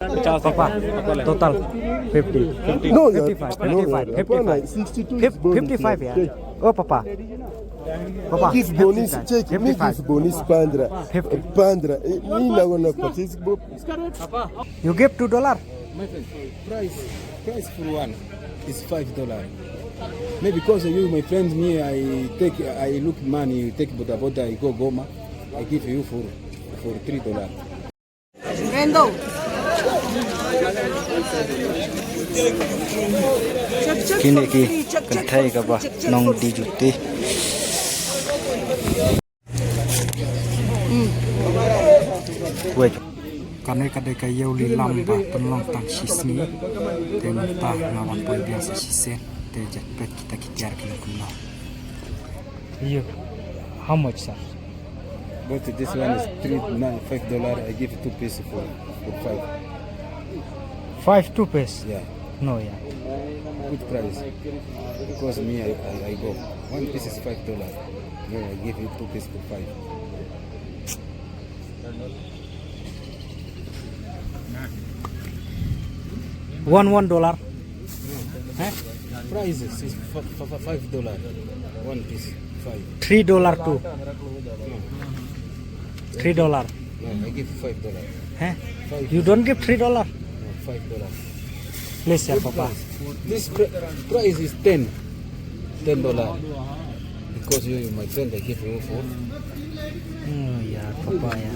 Papa, total 50. 50. No, 55. no, 55. 55. 55. 62 is bonus. 55 ya. Oh, Papa. Papa. This bonus, 55. check me 55. this bonus pandra. 50. Pandra. Me na gonna participate. You give $2. My friend, price for one is $5. Maybe because of you, my friends, me, I look money, you take boda, I go Goma, I give you for $3. Rendo. Kini ki kentai ka ba nong di juti. Wait. Karena kadai kayau li lamba penlong tang sisni temta lawan poi biasa sisen te jetpet kita kitiar kena kuna. Iya. How much sir? But this one is $5. I give two pieces for five. 5 2 piece. Yeah, No ya. good price. Because me, I go. One piece is $5. No, I give you two pieces for five. $1. Huh? Price is $5. One piece, five. $3 too. $3. No, I give $5. Huh? Five. You don't give $3? No, $5. Please ya Papa. This price is $10. Because you, my friend, I give you for. Oh ya Papa ya.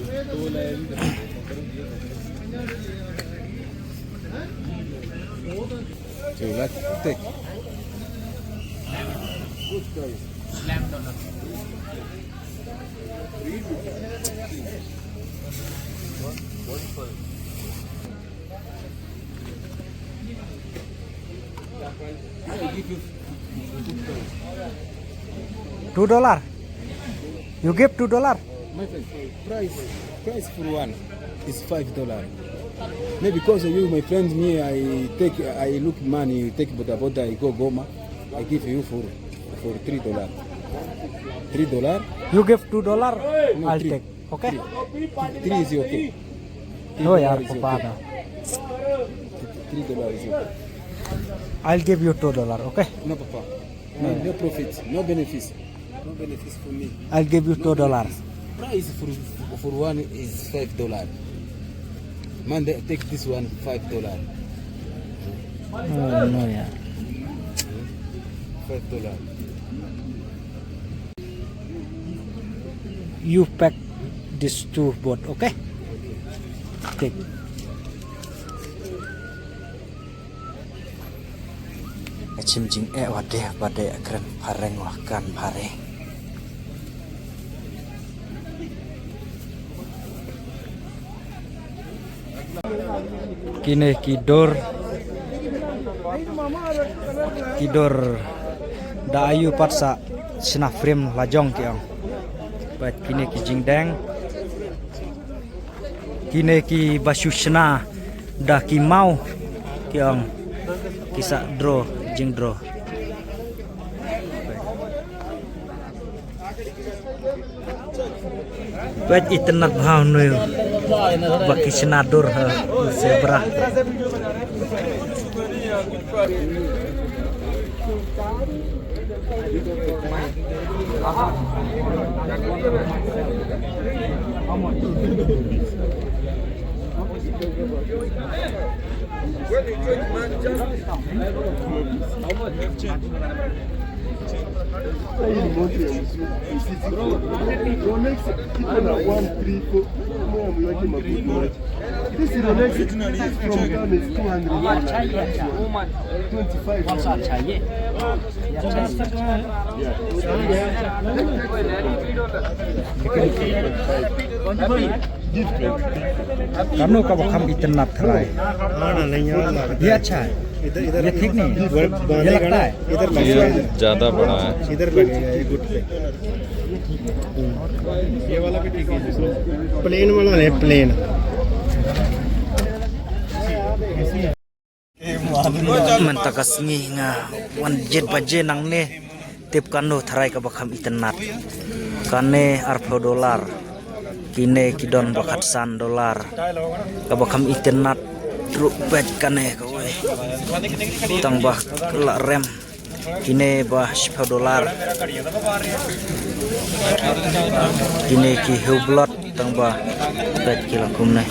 So you like to take. Good price. I give you $2. You give $2. my friend, price for one is $5. Maybe because of you, my friends, me, I look money, you take boda, I go Goma, I give you for $3. $3? You give $2. No, I'll three. take. Okay? Three is okay. Oh ya $3 is Papa. okay. $3 is okay. I'll give you $2. Okay? No, Papa. No profit, no benefits. No benefits for me. I'll give you $2. Price for one is $5. Man, take this one $5. Oh no ya. $5. You pack these two both. Okay? Take. Chim jing wade keren pareng wakan pare. Kini kidor da ayu patsa sina frame lajong kiong. Bat kini ki jingdeng. Kini ki basyusna da ki mau kiong kisa draw jing draw. Bat itenat bhau noy baki senadur zebra. This is the next from Ghana is Kamu kau kam itenat thalai. ये अच्छा है, ये ठीक नहीं है, ये लगता है इधर लगेगा, ज्यादा बड़ा है, इधर लगेगा ये गुट पे। ये वाला भी ठीक है, प्लेन वाला है, plane. Mentakas nga wan jet baje nang ne tip kanu tharai ka bakam itenat kane $4 kine kidon bakat $1 ka bakam itenat truk pet kane kowe tambah la rem kini bah $10 kini ki hublot tambah pet kilo kumne.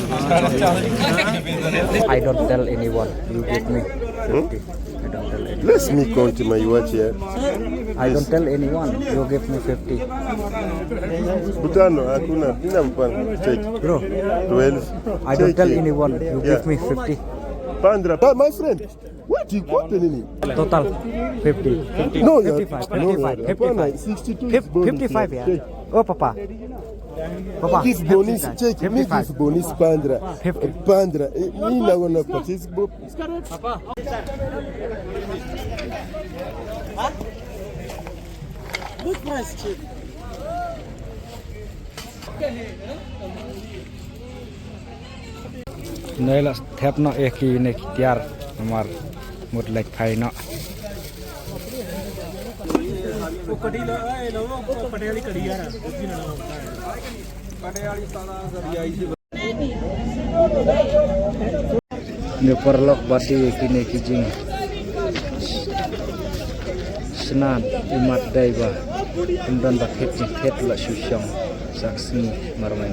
I don't tell anyone, you give me 50. I don't tell anyone. Let me count my watch here. I don't tell anyone, you give me 50. Butano, hakuna. Nina mpango. Check. Bro, 12. I don't Check tell it. anyone, you Yeah. give me 50. Pandra. My friend. What you happening? Total 50. No, 55, no, 55, hapana, 55. 62 is bonus. 55 ya. Check. Oh papa. Papa. This bonus, 55, check. Me 55. this bonus Pandra. 50. Pandra. Nina wana purchase book. Này là thép nó e kỳ này tiar mà một lệch phải nó. Ini perlok badi kini kijing senan umat daiba kemudian bakit jengket lah susyong saksi marwai.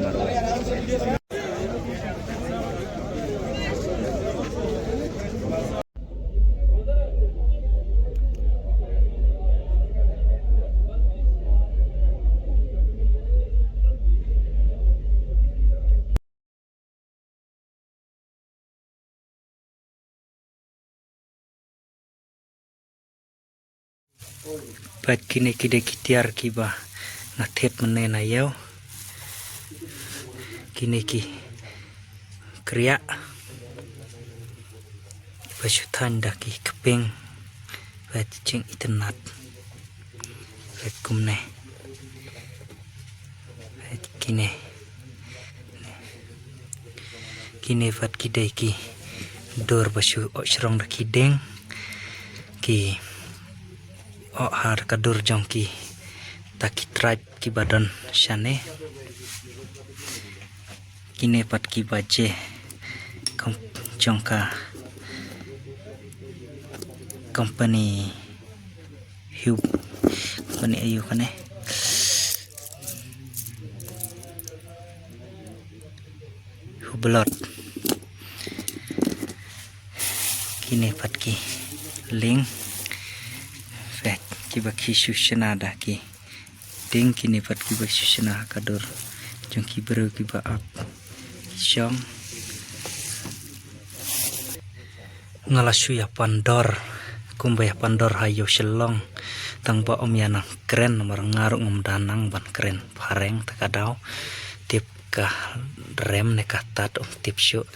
Pat kini kide kitiar kiba ngathet menena yau kini ki kriya basutan daki keping pat cing itenat pat kumne pat kini pat kide ki dor basu osrong daki deng ki har kadur jongki taki tribe ki badan shane kine pat ki baje jongka company hub company ayu kane hublot kine pat ki ling fet kiba kisushana daki ding kini pat kiba kisushana kadur jong kibro kiba up syong ngalashu ya pandor kumba ya pandor hayo shelong tangba omyana keren nomor ngarung danang ban keren pareng takadau tip ka rem ne katat tip syu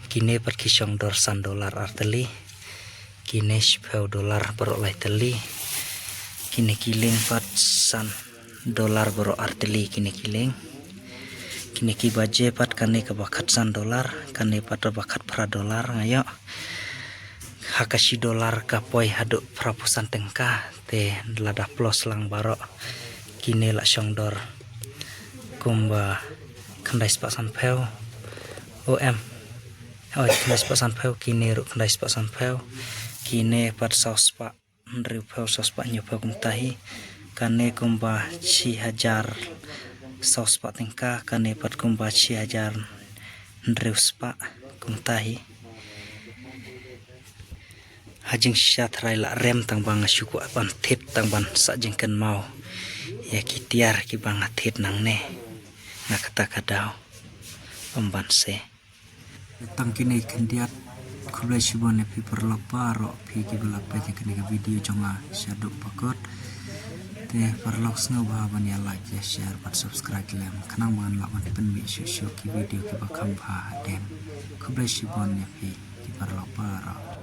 kini pat kisyong dor $1 arteli kini $10 beroleh teli kini kiling pat $1 bero arteli kini kiling kini ki baje pat kane ka bakat $1 kane pat bakat $1 ngayo hakashi $1 kapoi haduk prapusan tengka te lada plus lang baro kini la syongdor kumba kandai sepasan peu om kandai sepasan peu kini ru kandai sepasan peu kini pat saus pak Ndriu peu sos pak nyopa kumtahi kane kumba 1000 sos pak tingka kane pat kumba 1000 ndriu spak kumtahi hajing syat raila rem tang bang syuku ban tit tang ban sajing ken mau ya kitiar ki bang tit nang ne na kata kadau pemban se tang kini kendiat kublai shibon pi perloparo pi kibla pa kene video jonga shaduk pakot te perlok sngo bahaban ya like ya share pat subscribe lem kanang man la man pen mi shu ki video ki bakam ba den kublai shibon pi perloparo